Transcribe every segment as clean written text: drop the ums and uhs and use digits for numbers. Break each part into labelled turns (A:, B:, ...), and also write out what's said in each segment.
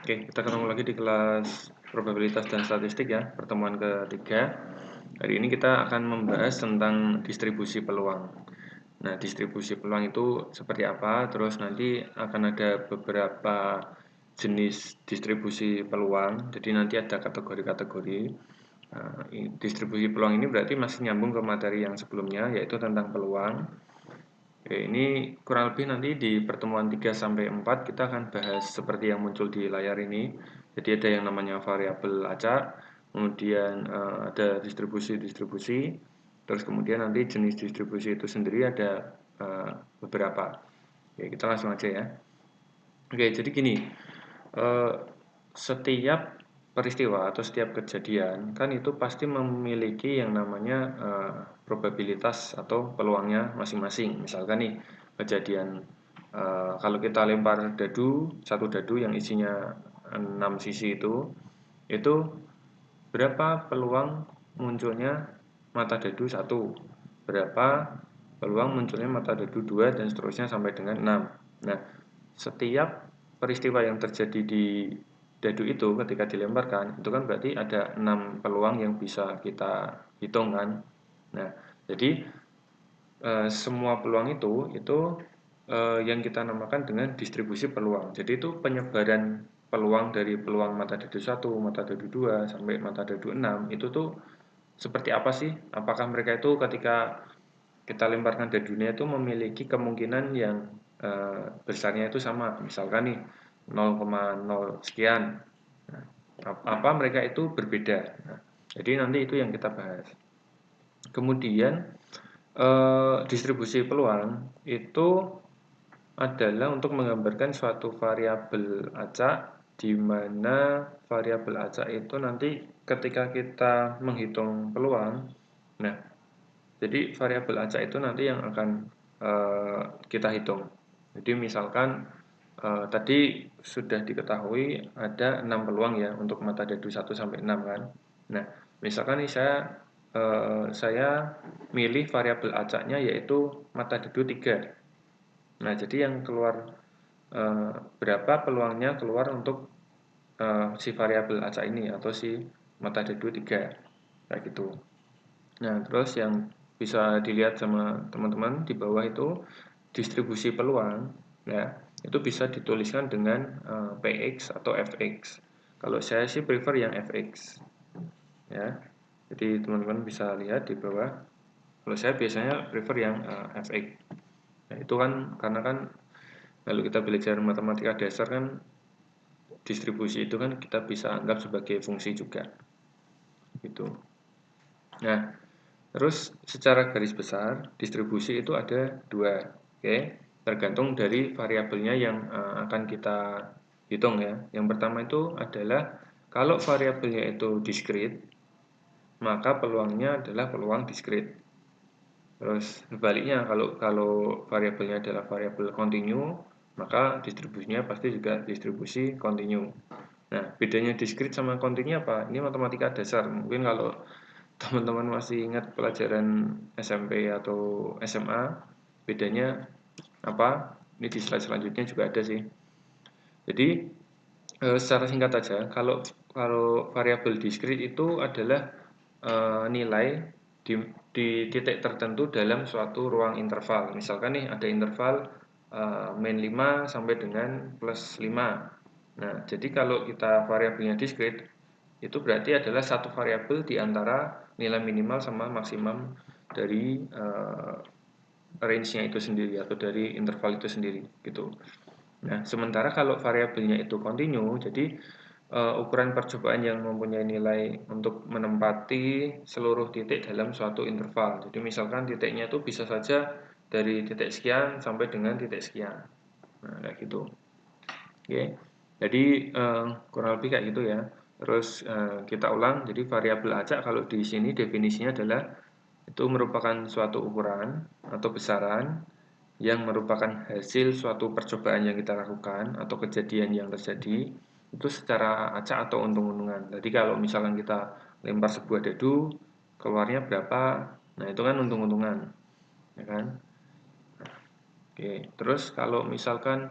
A: Oke, kita ketemu lagi di kelas probabilitas dan statistik ya, pertemuan ketiga. Hari ini kita akan membahas tentang distribusi peluang. Nah, distribusi peluang itu seperti apa, terus nanti akan ada beberapa jenis distribusi peluang, jadi nanti ada kategori-kategori. Distribusi peluang ini berarti masih nyambung ke materi yang sebelumnya, yaitu tentang peluang. Oke, ini kurang lebih nanti di pertemuan 3 sampai 4 kita akan bahas seperti yang muncul di layar ini. Jadi ada yang namanya variabel acak, kemudian ada distribusi-distribusi, terus kemudian nanti jenis distribusi itu sendiri ada beberapa. Oke, kita langsung aja ya. Oke, jadi gini, setiap peristiwa atau setiap kejadian kan itu pasti memiliki yang namanya probabilitas atau peluangnya masing-masing. Misalkan nih kejadian kalau kita lempar satu dadu yang isinya 6 sisi itu berapa peluang munculnya mata dadu 1, berapa peluang munculnya mata dadu 2 dan seterusnya sampai dengan 6. Nah, setiap peristiwa yang terjadi di dadu itu ketika dilemparkan itu kan berarti ada 6 peluang yang bisa kita hitung kan. Nah, jadi semua peluang itu yang kita namakan dengan distribusi peluang. Jadi itu penyebaran peluang dari peluang mata dadu 1, mata dadu 2 sampai mata dadu 6 itu tuh seperti apa sih? Apakah mereka itu ketika kita lemparkan dadunya itu memiliki kemungkinan yang besarnya itu sama, misalkan nih 0,0 sekian. Nah, apa mereka itu berbeda? Nah, jadi nanti itu yang kita bahas. Kemudian distribusi peluang itu adalah untuk menggambarkan suatu variabel acak di mana variabel acak itu nanti ketika kita menghitung peluang, nah jadi variabel acak itu nanti yang akan kita hitung. Jadi misalkan tadi sudah diketahui ada 6 peluang ya untuk mata dadu 1 sampai 6 kan. Nah, misalkan nih saya milih variabel acaknya yaitu mata dadu 3. Nah, jadi yang keluar berapa peluangnya keluar untuk si variabel acak ini atau si mata dadu 3 kayak gitu. Nah, terus yang bisa dilihat sama teman-teman di bawah itu distribusi peluang ya, itu bisa dituliskan dengan PX atau FX. Kalau saya sih prefer yang FX ya. Jadi teman-teman bisa lihat di bawah. Kalau saya biasanya prefer yang FX. Nah, itu kan karena kan kalau kita belajar matematika dasar kan distribusi itu kan kita bisa anggap sebagai fungsi juga. Gitu. Nah, terus secara garis besar distribusi itu ada 2, oke? Tergantung dari variabelnya yang akan kita hitung ya. Yang pertama itu adalah kalau variabelnya itu diskrit, maka peluangnya adalah peluang diskrit. Terus sebaliknya kalau variabelnya adalah variabel kontinu, maka distribusinya pasti juga distribusi kontinu. Nah, bedanya diskrit sama kontinu apa? Ini matematika dasar. Mungkin kalau teman-teman masih ingat pelajaran SMP atau SMA, bedanya apa? Ini di slide selanjutnya juga ada sih. Jadi secara singkat saja, kalau variabel diskrit itu adalah nilai di titik tertentu dalam suatu ruang interval. Misalkan nih ada interval min 5 sampai dengan plus 5. Nah, jadi kalau kita variabelnya diskrit, itu berarti adalah satu variabel di antara nilai minimal sama maksimum dari range-nya itu sendiri atau dari interval itu sendiri gitu. Nah, sementara kalau variabelnya itu kontinu, jadi ukuran percobaan yang mempunyai nilai untuk menempati seluruh titik dalam suatu interval. Jadi misalkan titiknya itu bisa saja dari titik sekian sampai dengan titik sekian. Nah, kayak gitu. Oke. Jadi kurang lebih kayak gitu ya. Terus kita ulang. Jadi variabel acak kalau di sini definisinya adalah itu merupakan suatu ukuran atau besaran yang merupakan hasil suatu percobaan yang kita lakukan atau kejadian yang terjadi itu secara acak atau untung-untungan. Jadi kalau misalkan kita lempar sebuah dadu, keluarnya berapa? Nah, itu kan untung-untungan. Ya kan? Oke, terus kalau misalkan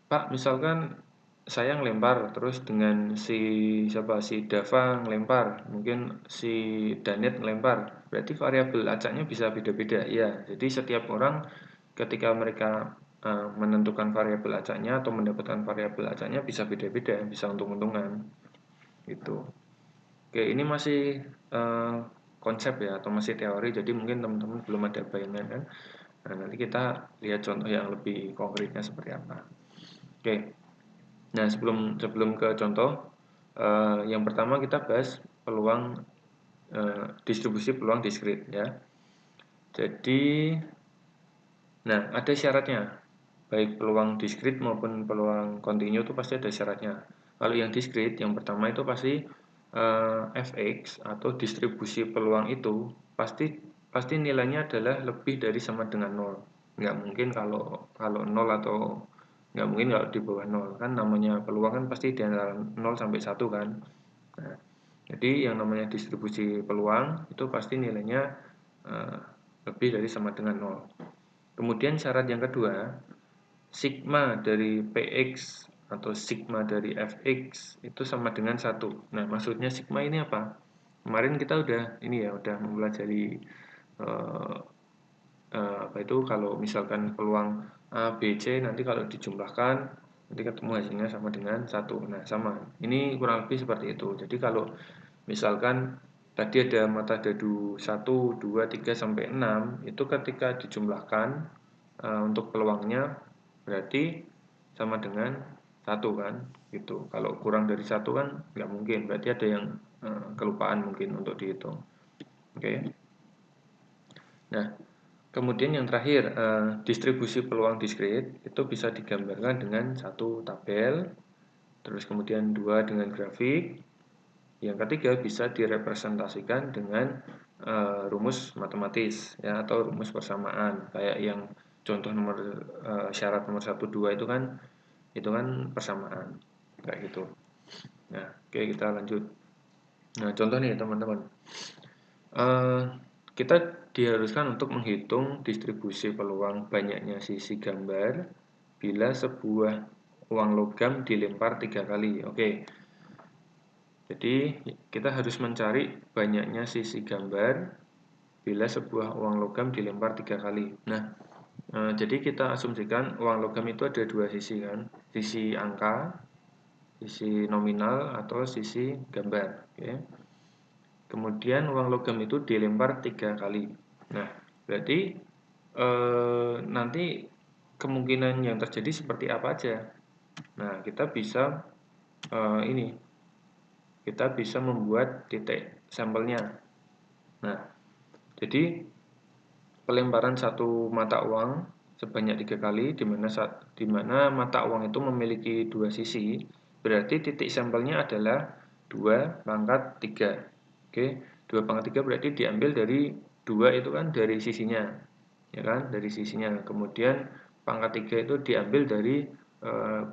A: Pak, misalkan saya ngelempar, terus dengan si Dava ngelempar, mungkin si Danet ngelempar, berarti variabel acaknya bisa beda-beda. Ya, jadi setiap orang ketika mereka menentukan variabel acaknya atau mendapatkan variabel acaknya bisa beda-beda, bisa untung-untungan gitu. Oke, ini masih konsep ya atau masih teori, jadi mungkin teman-teman belum ada bayangan kan. Nah, nanti kita lihat contoh yang lebih konkretnya seperti apa. Oke. Nah, sebelum ke contoh, yang pertama kita bahas peluang distribusi peluang diskrit ya. Jadi, nah ada syaratnya. Baik peluang diskrit maupun peluang kontinu itu pasti ada syaratnya. Kalau yang diskrit, yang pertama itu pasti fx atau distribusi peluang itu pasti nilainya adalah lebih dari sama dengan 0. Nggak mungkin kalau 0 atau nggak mungkin kalau di bawah 0 kan, namanya peluang kan pasti di antara 0 sampai 1 kan. Nah, jadi yang namanya distribusi peluang itu pasti nilainya lebih dari sama dengan 0. Kemudian syarat yang kedua, sigma dari Px atau sigma dari Fx itu sama dengan 1. Nah, maksudnya sigma ini apa? Kemarin kita udah mempelajari apa itu, kalau misalkan peluang A, B, C nanti kalau dijumlahkan nanti ketemu hasilnya sama dengan 1. Nah, sama. Ini kurang lebih seperti itu. Jadi kalau misalkan tadi ada mata dadu 1, 2, 3 sampai 6, itu ketika dijumlahkan untuk peluangnya berarti sama dengan 1 kan, gitu. Kalau kurang dari 1 kan nggak mungkin, berarti ada yang kelupaan mungkin untuk dihitung. Oke. Nah, kemudian yang terakhir, distribusi peluang diskrit itu bisa digambarkan dengan satu tabel, terus kemudian dua dengan grafik, yang ketiga bisa direpresentasikan dengan rumus matematis ya atau rumus persamaan, kayak yang contoh syarat nomor 1, 2 itu kan persamaan kayak gitu. Nah, oke, kita lanjut. Nah, contoh nih teman-teman. Kita diharuskan untuk menghitung distribusi peluang banyaknya sisi gambar bila sebuah uang logam dilempar 3 kali. Oke. Jadi kita harus mencari banyaknya sisi gambar bila sebuah uang logam dilempar 3 kali. Nah, jadi kita asumsikan uang logam itu ada dua sisi kan, sisi angka, sisi nominal atau sisi gambar. Oke. Kemudian uang logam itu dilempar 3 kali. Nah, berarti nanti kemungkinan yang terjadi seperti apa aja. Nah, kita bisa kita bisa membuat titik sampelnya. Nah, jadi pelemparan satu mata uang sebanyak 3 kali, di mana mata uang itu memiliki dua sisi, berarti titik sampelnya adalah 2 pangkat 3. Oke, 2 pangkat 3 berarti diambil dari 2 itu kan dari sisinya, ya kan, dari sisinya. Kemudian pangkat 3 itu diambil dari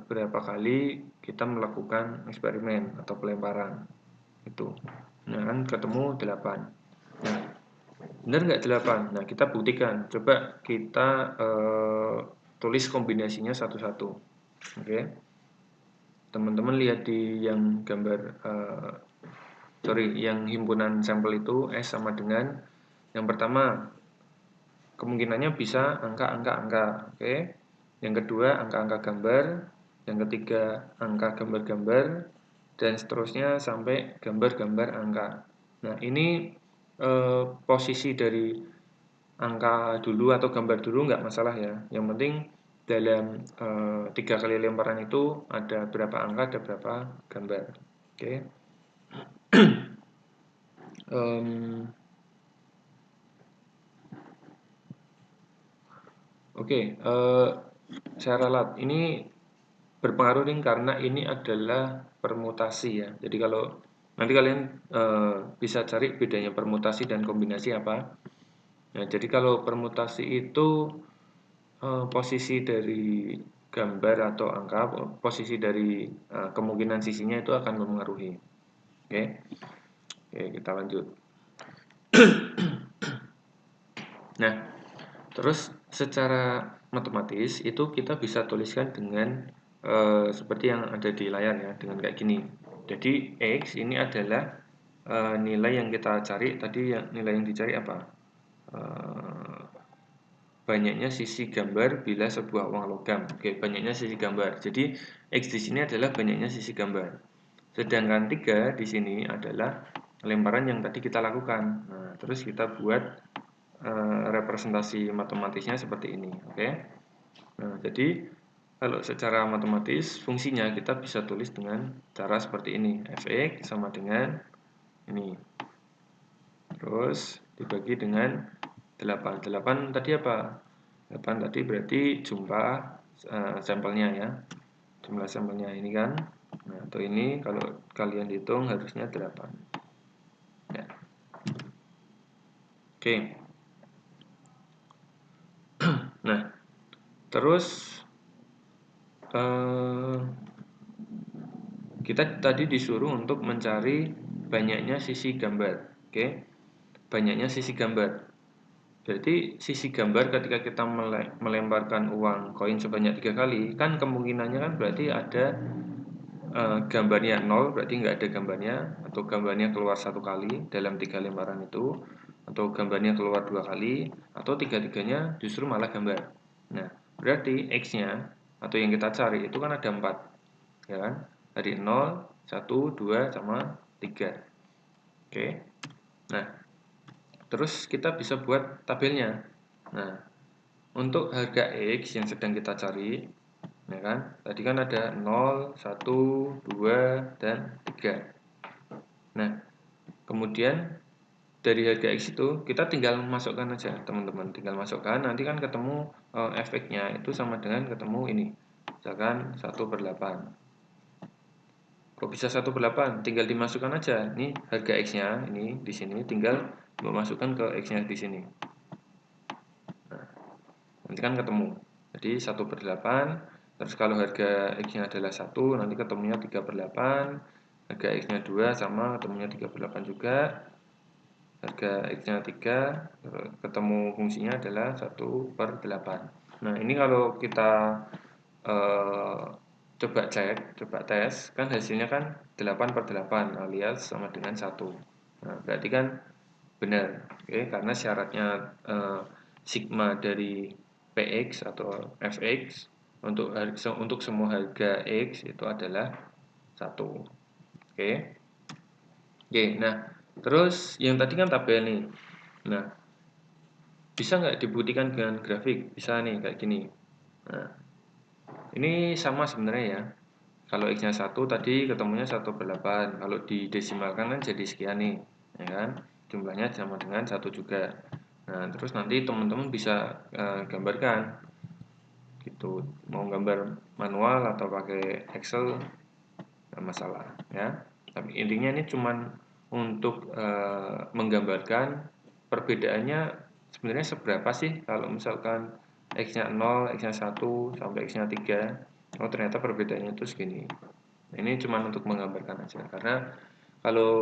A: berapa kali kita melakukan eksperimen atau pelemparan itu. Nah, kan ketemu 8. Nah, benar nggak 8? Nah, kita buktikan. Coba kita tulis kombinasinya satu-satu. Oke. Teman-teman lihat di yang gambar yang himpunan sampel itu S sama dengan yang pertama kemungkinannya bisa angka-angka-angka. Oke. Yang kedua angka-angka gambar, yang ketiga angka gambar-gambar, dan seterusnya sampai gambar-gambar angka. Nah, ini posisi dari angka dulu atau gambar dulu nggak masalah ya. Yang penting dalam 3 kali lemparan itu ada berapa angka, ada berapa gambar. Oke. Oke, saya ralat. Ini berpengaruh nih karena ini adalah permutasi ya. Jadi kalau nanti kalian bisa cari bedanya permutasi dan kombinasi apa. Nah, jadi kalau permutasi itu posisi dari gambar atau angka, posisi dari kemungkinan sisinya itu akan mempengaruhi. Oke, kita lanjut. Nah, terus secara matematis itu kita bisa tuliskan dengan seperti yang ada di layar ya, dengan kayak gini. Jadi X ini adalah nilai yang kita cari tadi, nilai yang dicari apa? Banyaknya sisi gambar bila sebuah uang logam. Oke, banyaknya sisi gambar. Jadi X di sini adalah banyaknya sisi gambar. Sedangkan 3 di sini adalah lemparan yang tadi kita lakukan. Nah, terus kita buat representasi matematisnya seperti ini. Oke. Nah, jadi kalau secara matematis fungsinya kita bisa tulis dengan cara seperti ini. Fx sama dengan ini. Terus dibagi dengan 8. 8 tadi apa? 8 tadi berarti jumlah sampelnya ya. Jumlah sampelnya ini kan. Nah, atau ini kalau kalian hitung harusnya 8. Ya. Oke. Nah, terus kita tadi disuruh untuk mencari banyaknya sisi gambar. Oke. Banyaknya sisi gambar. Berarti sisi gambar ketika kita melemparkan uang koin sebanyak 3 kali, kan kemungkinannya kan berarti ada gambarnya 0, berarti nggak ada gambarnya, atau gambarnya keluar 1 kali dalam 3 lembaran itu, atau gambarnya keluar 2 kali, atau 3-tiganya justru malah gambar. Nah, berarti X-nya atau yang kita cari itu kan ada 4, ya kan? Dari 0, 1, 2, sama 3. Oke. Nah, terus kita bisa buat tabelnya. Nah, untuk harga X yang sedang kita cari, ya kan? Tadi kan ada 0, 1, 2, dan 3. Nah, kemudian dari harga X itu kita tinggal masukkan aja, teman-teman. Tinggal masukkan, nanti kan ketemu efeknya itu sama dengan ketemu ini. Misalkan 1/8. Kok bisa 1/8? Tinggal dimasukkan aja. Ini harga X-nya, ini di sini tinggal memasukkan ke X-nya di sini. Nah, nanti kan ketemu. Jadi 1/8. Terus kalau harga X-nya adalah 1, nanti ketemunya 3/8. Harga X-nya 2 sama ketemunya 3/8 juga. Harga X-nya 3, ketemu fungsinya adalah 1/8. Nah, ini kalau kita coba cek, coba tes, kan hasilnya kan 8/8 alias sama dengan 1. Nah, berarti kan benar, oke, karena syaratnya sigma dari Px atau Fx untuk semua harga X itu adalah 1. Oke. Oke, nah, terus yang tadi kan tabel nih. Nah, bisa nggak dibuktikan dengan grafik? Bisa nih, kayak gini. Nah, ini sama sebenarnya ya. Kalau X-nya 1 tadi ketemunya 1/8. Kalau didesimalkan kan jadi sekian nih, ya kan? Jumlahnya sama dengan 1 juga. Nah, terus nanti teman-teman bisa gambarkan gitu. Mau gambar manual atau pakai Excel nggak masalah ya. Tapi intinya ini cuman untuk menggambarkan perbedaannya sebenarnya seberapa sih kalau misalkan X-nya 0, X-nya 1, sampai X-nya 3. Oh, ternyata perbedaannya itu segini. Ini cuma untuk menggambarkan aja, karena kalau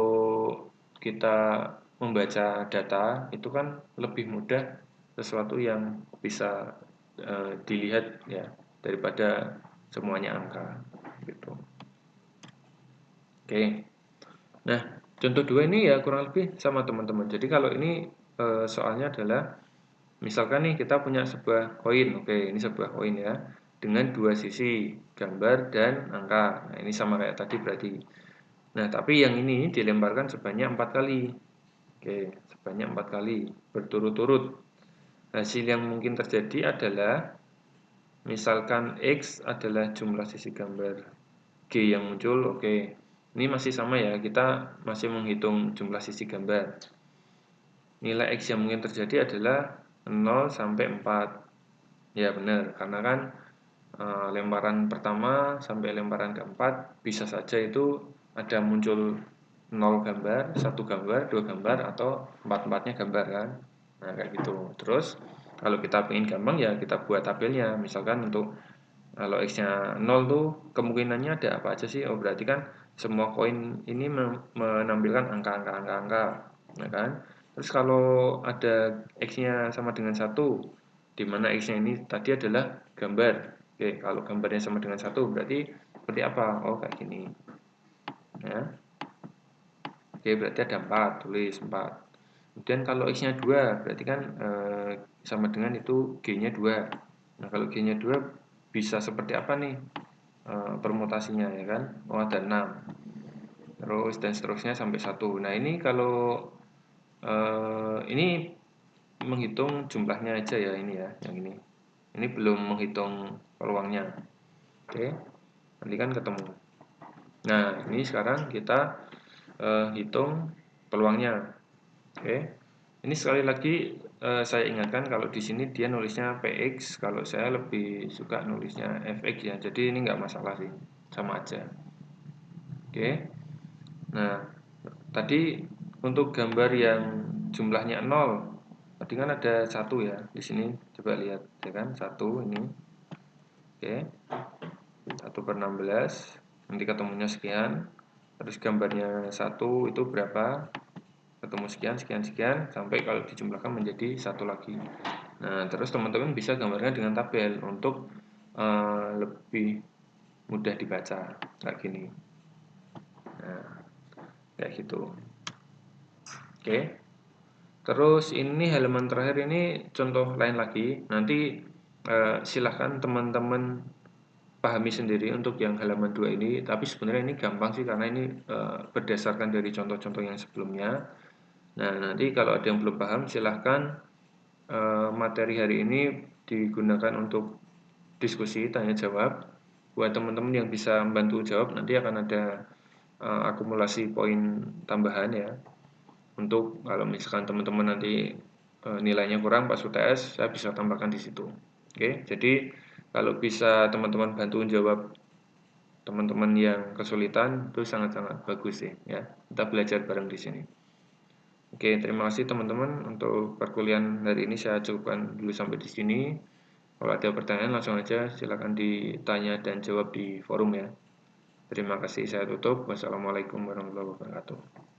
A: kita membaca data itu kan lebih mudah sesuatu yang bisa dilihat ya daripada semuanya angka gitu. Oke. Nah, contoh 2 ini ya kurang lebih sama teman-teman. Jadi kalau ini soalnya adalah misalkan nih kita punya sebuah koin. Oke, ini sebuah koin ya dengan 2 sisi, gambar dan angka. Nah, ini sama kayak tadi berarti. Nah, tapi yang ini dilemparkan sebanyak 4 kali. Oke, sebanyak 4 kali berturut-turut. Hasil yang mungkin terjadi adalah misalkan X adalah jumlah sisi gambar, G yang muncul. Oke, ini masih sama ya, kita masih menghitung jumlah sisi gambar. Nilai X yang mungkin terjadi adalah 0 sampai 4. Ya benar, karena kan lemparan pertama sampai lemparan keempat bisa saja itu ada muncul 0 gambar, 1 gambar, 2 gambar, atau 4-4-nya gambar kan. Nah, kayak gitu. Terus kalau kita ingin gampang ya kita buat tabelnya. Misalkan untuk kalau X-nya 0 tuh kemungkinannya ada apa aja sih? Oh, berarti kan semua koin ini menampilkan angka-angka, ya kan? Terus kalau ada X-nya sama dengan 1, di mana X-nya ini tadi adalah gambar. Oke, kalau gambarnya sama dengan 1 berarti seperti apa? Oh, kayak gini. Ya. Oke, berarti ada 4, tulis 4. Kemudian kalau X-nya 2, berarti kan sama dengan itu G-nya 2. Nah, kalau G-nya 2 bisa seperti apa nih permutasinya ya kan? Oh, ada 6. Terus dan seterusnya sampai 1. Nah, ini kalau ini menghitung jumlahnya aja ya ini ya, yang ini. Ini belum menghitung peluangnya. Oke, nanti kan ketemu. Nah, ini sekarang kita hitung peluangnya. Oke. Ini sekali lagi saya ingatkan kalau di sini dia nulisnya PX, kalau saya lebih suka nulisnya FX ya. Jadi ini nggak masalah sih, sama aja. Oke. Nah, tadi untuk gambar yang jumlahnya 0, tadi kan ada 1 ya. Di sini coba lihat ya kan, 1 ini. Oke. 1/16, nanti ketemunya sekian. Terus gambarnya 1 itu berapa? Ketemu sekian, sekian, sekian, sampai kalau dijumlahkan menjadi 1 lagi. Nah, terus teman-teman bisa gambarkan dengan tabel untuk lebih mudah dibaca, kayak gini. Nah, kayak gitu. Oke. Terus ini halaman terakhir ini contoh lain lagi. Nanti silahkan teman-teman pahami sendiri untuk yang halaman 2 ini. Tapi sebenarnya ini gampang sih karena ini berdasarkan dari contoh-contoh yang sebelumnya. Nah, nanti kalau ada yang belum paham silahkan materi hari ini digunakan untuk diskusi, tanya jawab. Buat teman-teman yang bisa membantu jawab, nanti akan ada akumulasi poin tambahan ya. Untuk kalau misalkan teman-teman nanti nilainya kurang pas UTS, saya bisa tambahkan di situ. Oke, jadi kalau bisa teman-teman bantu jawab teman-teman yang kesulitan itu sangat-sangat bagus sih ya. Kita belajar bareng di sini. Oke, terima kasih teman-teman untuk perkuliahan hari ini saya cukupkan dulu sampai di sini. Kalau ada pertanyaan langsung aja silakan ditanya dan jawab di forum ya. Terima kasih, saya tutup. Wassalamualaikum warahmatullahi wabarakatuh.